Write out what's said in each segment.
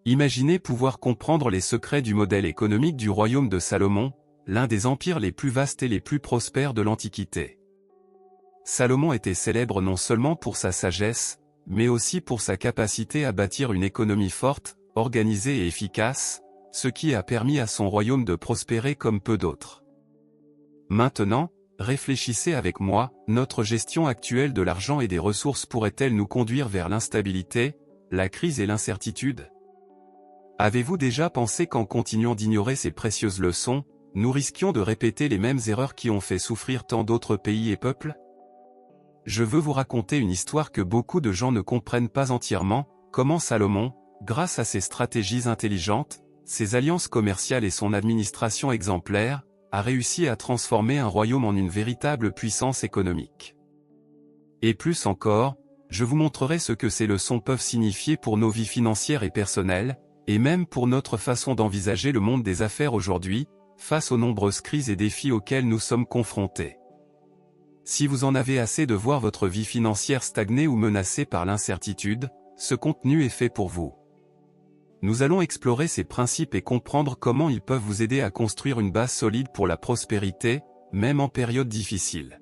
Imaginez pouvoir comprendre les secrets du modèle économique du royaume de Salomon, l'un des empires les plus vastes et les plus prospères de l'Antiquité. Salomon était célèbre non seulement pour sa sagesse, mais aussi pour sa capacité à bâtir une économie forte, organisée et efficace, ce qui a permis à son royaume de prospérer comme peu d'autres. Maintenant, réfléchissez avec moi, notre gestion actuelle de l'argent et des ressources pourrait-elle nous conduire vers l'instabilité, la crise et l'incertitude? Avez-vous déjà pensé qu'en continuant d'ignorer ces précieuses leçons, nous risquions de répéter les mêmes erreurs qui ont fait souffrir tant d'autres pays et peuples? Je veux vous raconter une histoire que beaucoup de gens ne comprennent pas entièrement, comment Salomon, grâce à ses stratégies intelligentes, ses alliances commerciales et son administration exemplaire, a réussi à transformer un royaume en une véritable puissance économique. Et plus encore, je vous montrerai ce que ces leçons peuvent signifier pour nos vies financières et personnelles, et même pour notre façon d'envisager le monde des affaires aujourd'hui, face aux nombreuses crises et défis auxquels nous sommes confrontés. Si vous en avez assez de voir votre vie financière stagner ou menacée par l'incertitude, ce contenu est fait pour vous. Nous allons explorer ces principes et comprendre comment ils peuvent vous aider à construire une base solide pour la prospérité, même en période difficile.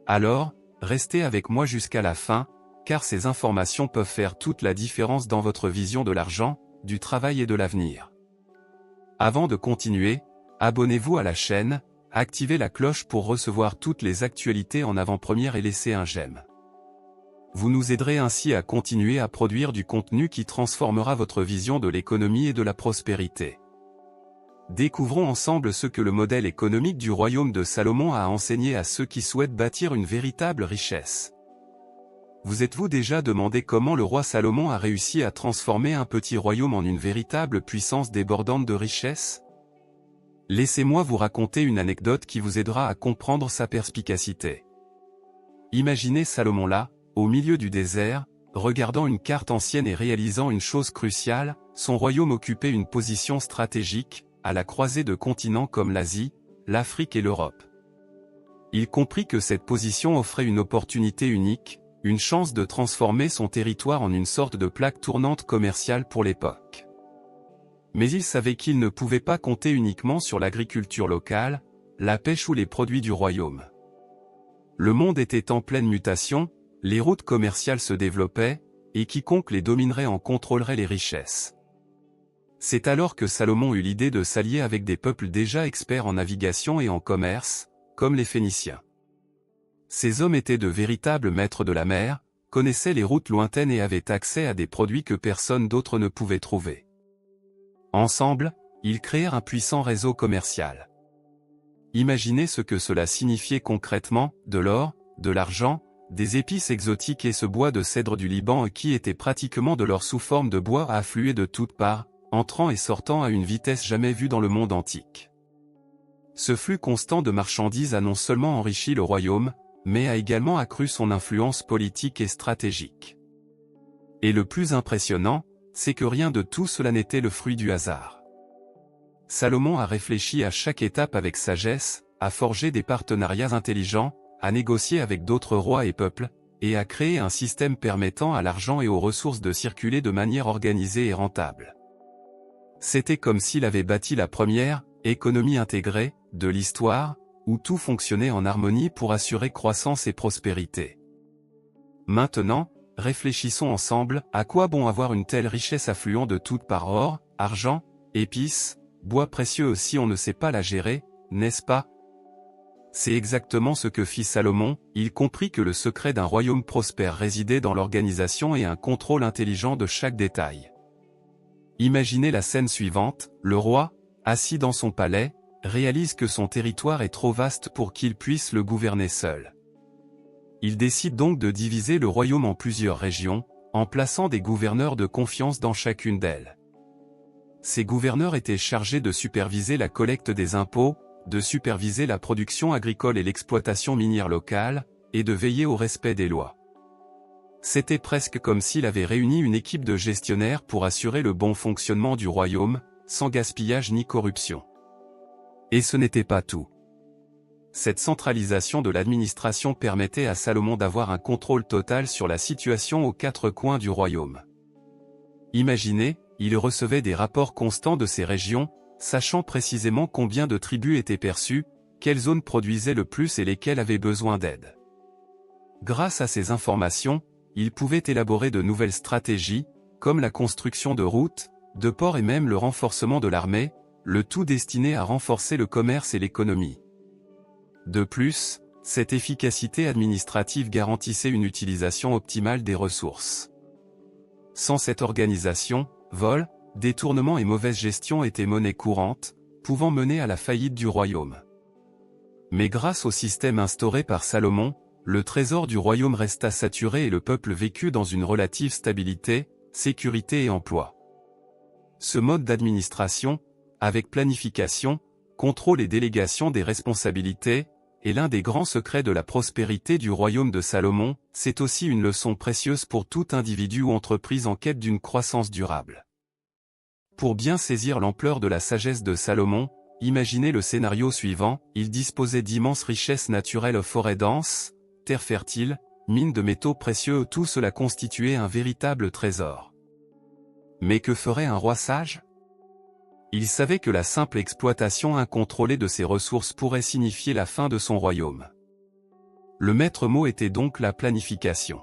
Alors, restez avec moi jusqu'à la fin, car ces informations peuvent faire toute la différence dans votre vision de l'argent, du travail et de l'avenir. Avant de continuer, abonnez-vous à la chaîne, activez la cloche pour recevoir toutes les actualités en avant-première et laissez un j'aime. Vous nous aiderez ainsi à continuer à produire du contenu qui transformera votre vision de l'économie et de la prospérité. Découvrons ensemble ce que le modèle économique du royaume de Salomon a enseigné à ceux qui souhaitent bâtir une véritable richesse. Vous êtes-vous déjà demandé comment le roi Salomon a réussi à transformer un petit royaume en une véritable puissance débordante de richesse? Laissez-moi vous raconter une anecdote qui vous aidera à comprendre sa perspicacité. Imaginez Salomon là, au milieu du désert, regardant une carte ancienne et réalisant une chose cruciale, son royaume occupait une position stratégique, à la croisée de continents comme l'Asie, l'Afrique et l'Europe. Il comprit que cette position offrait une opportunité unique, une chance de transformer son territoire en une sorte de plaque tournante commerciale pour l'époque. Mais il savait qu'il ne pouvait pas compter uniquement sur l'agriculture locale, la pêche ou les produits du royaume. Le monde était en pleine mutation, les routes commerciales se développaient, et quiconque les dominerait en contrôlerait les richesses. C'est alors que Salomon eut l'idée de s'allier avec des peuples déjà experts en navigation et en commerce, comme les Phéniciens. Ces hommes étaient de véritables maîtres de la mer, connaissaient les routes lointaines et avaient accès à des produits que personne d'autre ne pouvait trouver. Ensemble, ils créèrent un puissant réseau commercial. Imaginez ce que cela signifiait concrètement, de l'or, de l'argent, des épices exotiques et ce bois de cèdre du Liban qui était pratiquement de l'or sous forme de bois à affluer de toutes parts, entrant et sortant à une vitesse jamais vue dans le monde antique. Ce flux constant de marchandises a non seulement enrichi le royaume, mais a également accru son influence politique et stratégique. Et le plus impressionnant, c'est que rien de tout cela n'était le fruit du hasard. Salomon a réfléchi à chaque étape avec sagesse, a forgé des partenariats intelligents, a négocié avec d'autres rois et peuples, et a créé un système permettant à l'argent et aux ressources de circuler de manière organisée et rentable. C'était comme s'il avait bâti la première économie intégrée de l'histoire, où tout fonctionnait en harmonie pour assurer croissance et prospérité. Maintenant, réfléchissons ensemble, à quoi bon avoir une telle richesse affluant de toutes parts or, argent, épices, bois précieux si on ne sait pas la gérer, n'est-ce pas? C'est exactement ce que fit Salomon, il comprit que le secret d'un royaume prospère résidait dans l'organisation et un contrôle intelligent de chaque détail. Imaginez la scène suivante, le roi, assis dans son palais, réalise que son territoire est trop vaste pour qu'il puisse le gouverner seul. Il décide donc de diviser le royaume en plusieurs régions, en plaçant des gouverneurs de confiance dans chacune d'elles. Ces gouverneurs étaient chargés de superviser la collecte des impôts, de superviser la production agricole et l'exploitation minière locale, et de veiller au respect des lois. C'était presque comme s'il avait réuni une équipe de gestionnaires pour assurer le bon fonctionnement du royaume, sans gaspillage ni corruption. Et ce n'était pas tout. Cette centralisation de l'administration permettait à Salomon d'avoir un contrôle total sur la situation aux quatre coins du royaume. Imaginez, il recevait des rapports constants de ces régions, sachant précisément combien de tribus étaient perçues, quelles zones produisaient le plus et lesquelles avaient besoin d'aide. Grâce à ces informations, il pouvait élaborer de nouvelles stratégies, comme la construction de routes, de ports et même le renforcement de l'armée, le tout destiné à renforcer le commerce et l'économie. De plus, cette efficacité administrative garantissait une utilisation optimale des ressources. Sans cette organisation, vols, détournements et mauvaise gestion étaient monnaie courante, pouvant mener à la faillite du royaume. Mais grâce au système instauré par Salomon, le trésor du royaume resta saturé et le peuple vécut dans une relative stabilité, sécurité et emploi. Ce mode d'administration, avec planification, contrôle et délégation des responsabilités, est l'un des grands secrets de la prospérité du royaume de Salomon. C'est aussi une leçon précieuse pour tout individu ou entreprise en quête d'une croissance durable. Pour bien saisir l'ampleur de la sagesse de Salomon, imaginez le scénario suivant: il disposait d'immenses richesses naturelles, forêts denses, terres fertiles, mines de métaux précieux, tout cela constituait un véritable trésor. Mais que ferait un roi sage? Il savait que la simple exploitation incontrôlée de ses ressources pourrait signifier la fin de son royaume. Le maître mot était donc la planification.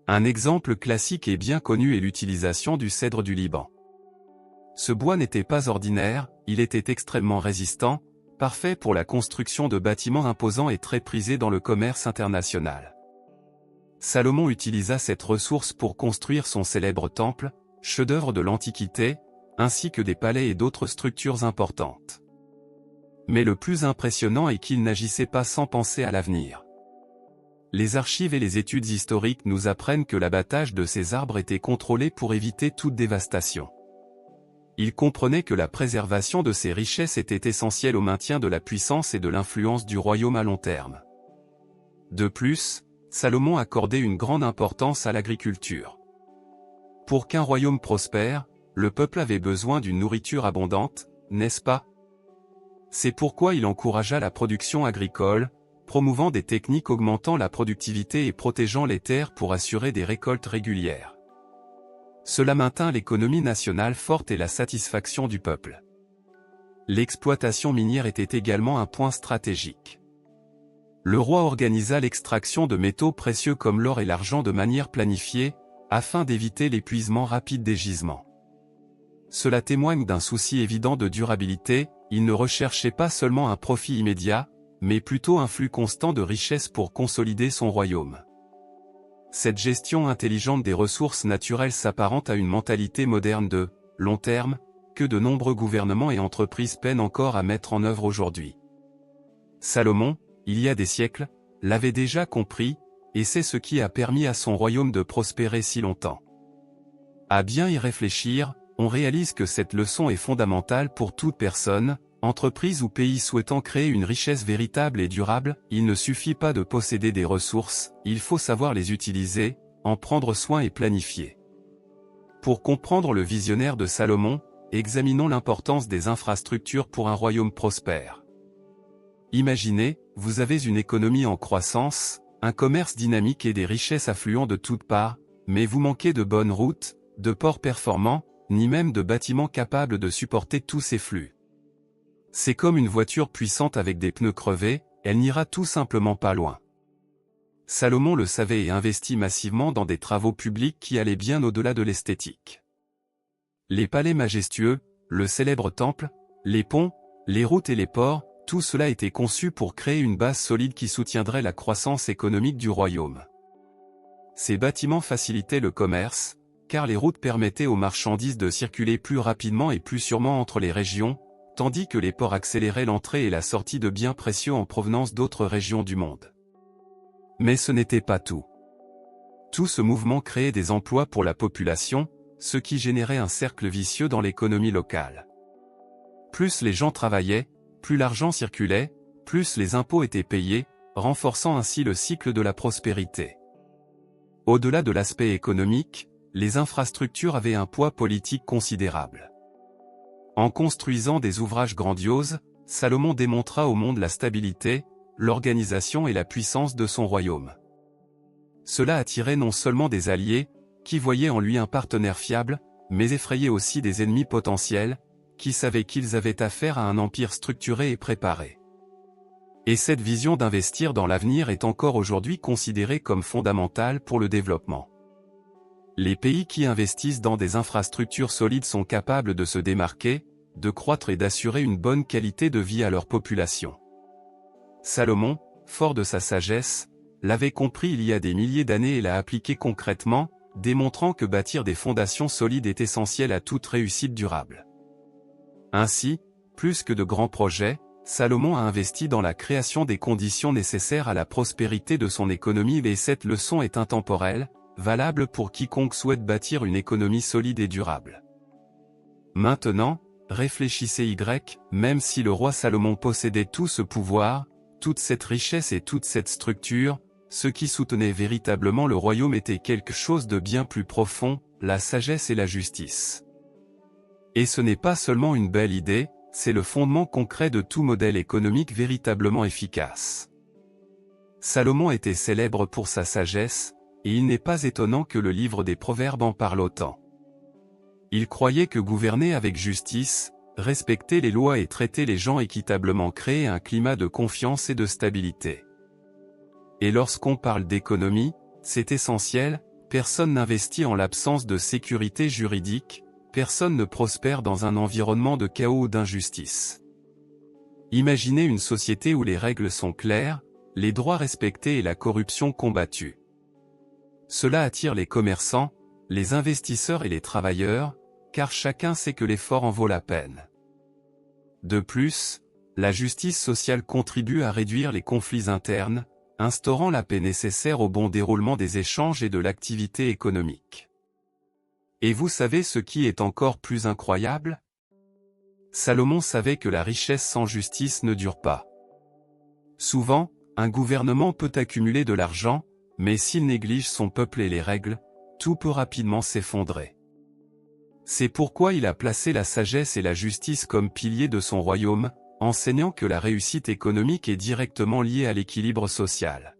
Un exemple classique et bien connu est l'utilisation du cèdre du Liban. Ce bois n'était pas ordinaire, il était extrêmement résistant, parfait pour la construction de bâtiments imposants et très prisé dans le commerce international. Salomon utilisa cette ressource pour construire son célèbre temple, chef-d'œuvre de l'Antiquité, ainsi que des palais et d'autres structures importantes. Mais le plus impressionnant est qu'il n'agissait pas sans penser à l'avenir. Les archives et les études historiques nous apprennent que l'abattage de ces arbres était contrôlé pour éviter toute dévastation. Il comprenait que la préservation de ces richesses était essentielle au maintien de la puissance et de l'influence du royaume à long terme. De plus, Salomon accordait une grande importance à l'agriculture. Pour qu'un royaume prospère, le peuple avait besoin d'une nourriture abondante, n'est-ce pas? C'est pourquoi il encouragea la production agricole, promouvant des techniques augmentant la productivité et protégeant les terres pour assurer des récoltes régulières. Cela maintint l'économie nationale forte et la satisfaction du peuple. L'exploitation minière était également un point stratégique. Le roi organisa l'extraction de métaux précieux comme l'or et l'argent de manière planifiée, afin d'éviter l'épuisement rapide des gisements. Cela témoigne d'un souci évident de durabilité. Il ne recherchait pas seulement un profit immédiat, mais plutôt un flux constant de richesses pour consolider son royaume. Cette gestion intelligente des ressources naturelles s'apparente à une mentalité moderne de long terme, que de nombreux gouvernements et entreprises peinent encore à mettre en œuvre aujourd'hui. Salomon, il y a des siècles, l'avait déjà compris, et c'est ce qui a permis à son royaume de prospérer si longtemps. À bien y réfléchir, on réalise que cette leçon est fondamentale pour toute personne, entreprise ou pays souhaitant créer une richesse véritable et durable. Il ne suffit pas de posséder des ressources, il faut savoir les utiliser, en prendre soin et planifier. Pour comprendre le visionnaire de Salomon, examinons l'importance des infrastructures pour un royaume prospère. Imaginez, vous avez une économie en croissance, un commerce dynamique et des richesses affluant de toutes parts, mais vous manquez de bonnes routes, de ports performants, ni même de bâtiments capables de supporter tous ces flux. C'est comme une voiture puissante avec des pneus crevés, elle n'ira tout simplement pas loin. Salomon le savait et investit massivement dans des travaux publics qui allaient bien au-delà de l'esthétique. Les palais majestueux, le célèbre temple, les ponts, les routes et les ports, tout cela était conçu pour créer une base solide qui soutiendrait la croissance économique du royaume. Ces bâtiments facilitaient le commerce, car les routes permettaient aux marchandises de circuler plus rapidement et plus sûrement entre les régions, tandis que les ports accéléraient l'entrée et la sortie de biens précieux en provenance d'autres régions du monde. Mais ce n'était pas tout. Tout ce mouvement créait des emplois pour la population, ce qui générait un cercle vicieux dans l'économie locale. Plus les gens travaillaient, plus l'argent circulait, plus les impôts étaient payés, renforçant ainsi le cycle de la prospérité. Au-delà de l'aspect économique, les infrastructures avaient un poids politique considérable. En construisant des ouvrages grandioses, Salomon démontra au monde la stabilité, l'organisation et la puissance de son royaume. Cela attirait non seulement des alliés, qui voyaient en lui un partenaire fiable, mais effrayait aussi des ennemis potentiels, qui savaient qu'ils avaient affaire à un empire structuré et préparé. Et cette vision d'investir dans l'avenir est encore aujourd'hui considérée comme fondamentale pour le développement. Les pays qui investissent dans des infrastructures solides sont capables de se démarquer, de croître et d'assurer une bonne qualité de vie à leur population. Salomon, fort de sa sagesse, l'avait compris il y a des milliers d'années et l'a appliqué concrètement, démontrant que bâtir des fondations solides est essentiel à toute réussite durable. Ainsi, plus que de grands projets, Salomon a investi dans la création des conditions nécessaires à la prospérité de son économie et cette leçon est intemporelle, valable pour quiconque souhaite bâtir une économie solide et durable. Maintenant, réfléchissez même si le roi Salomon possédait tout ce pouvoir, toute cette richesse et toute cette structure, ce qui soutenait véritablement le royaume était quelque chose de bien plus profond, la sagesse et la justice. Et ce n'est pas seulement une belle idée, c'est le fondement concret de tout modèle économique véritablement efficace. Salomon était célèbre pour sa sagesse, et il n'est pas étonnant que le livre des Proverbes en parle autant. Il croyait que gouverner avec justice, respecter les lois et traiter les gens équitablement créait un climat de confiance et de stabilité. Et lorsqu'on parle d'économie, c'est essentiel, personne n'investit en l'absence de sécurité juridique, personne ne prospère dans un environnement de chaos ou d'injustice. Imaginez une société où les règles sont claires, les droits respectés et la corruption combattue. Cela attire les commerçants, les investisseurs et les travailleurs, car chacun sait que l'effort en vaut la peine. De plus, la justice sociale contribue à réduire les conflits internes, instaurant la paix nécessaire au bon déroulement des échanges et de l'activité économique. Et vous savez ce qui est encore plus incroyable? Salomon savait que la richesse sans justice ne dure pas. Souvent, un gouvernement peut accumuler de l'argent, mais s'il néglige son peuple et les règles, tout peut rapidement s'effondrer. C'est pourquoi il a placé la sagesse et la justice comme piliers de son royaume, enseignant que la réussite économique est directement liée à l'équilibre social.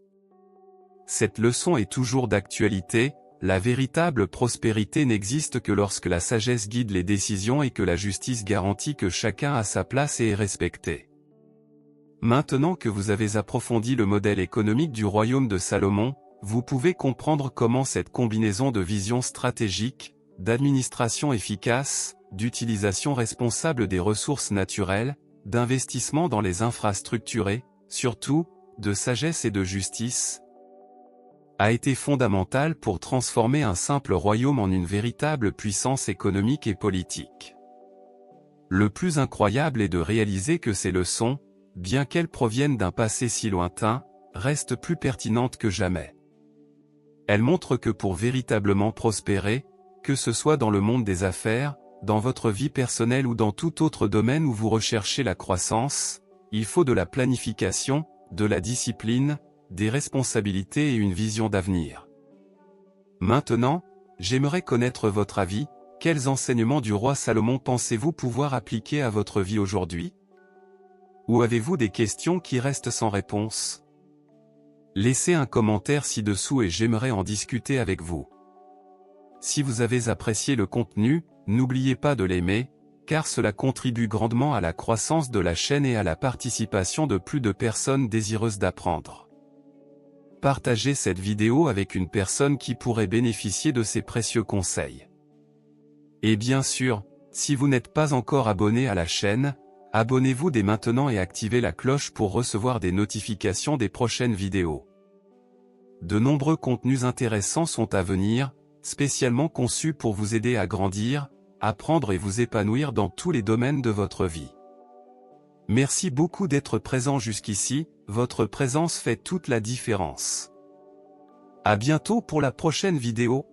Cette leçon est toujours d'actualité, la véritable prospérité n'existe que lorsque la sagesse guide les décisions et que la justice garantit que chacun a sa place et est respecté. Maintenant que vous avez approfondi le modèle économique du royaume de Salomon, vous pouvez comprendre comment cette combinaison de vision stratégique, d'administration efficace, d'utilisation responsable des ressources naturelles, d'investissement dans les infrastructures et, surtout, de sagesse et de justice, a été fondamentale pour transformer un simple royaume en une véritable puissance économique et politique. Le plus incroyable est de réaliser que ces leçons, bien qu'elles proviennent d'un passé si lointain, restent plus pertinentes que jamais. Elles montrent que pour véritablement prospérer, que ce soit dans le monde des affaires, dans votre vie personnelle ou dans tout autre domaine où vous recherchez la croissance, il faut de la planification, de la discipline, des responsabilités et une vision d'avenir. Maintenant, j'aimerais connaître votre avis, quels enseignements du roi Salomon pensez-vous pouvoir appliquer à votre vie aujourd'hui? Ou avez-vous des questions qui restent sans réponse? Laissez un commentaire ci-dessous et j'aimerais en discuter avec vous. Si vous avez apprécié le contenu, n'oubliez pas de l'aimer, car cela contribue grandement à la croissance de la chaîne et à la participation de plus de personnes désireuses d'apprendre. Partagez cette vidéo avec une personne qui pourrait bénéficier de ces précieux conseils. Et bien sûr, si vous n'êtes pas encore abonné à la chaîne, abonnez-vous dès maintenant et activez la cloche pour recevoir des notifications des prochaines vidéos. De nombreux contenus intéressants sont à venir, spécialement conçus pour vous aider à grandir, apprendre et vous épanouir dans tous les domaines de votre vie. Merci beaucoup d'être présent jusqu'ici, votre présence fait toute la différence. À bientôt pour la prochaine vidéo.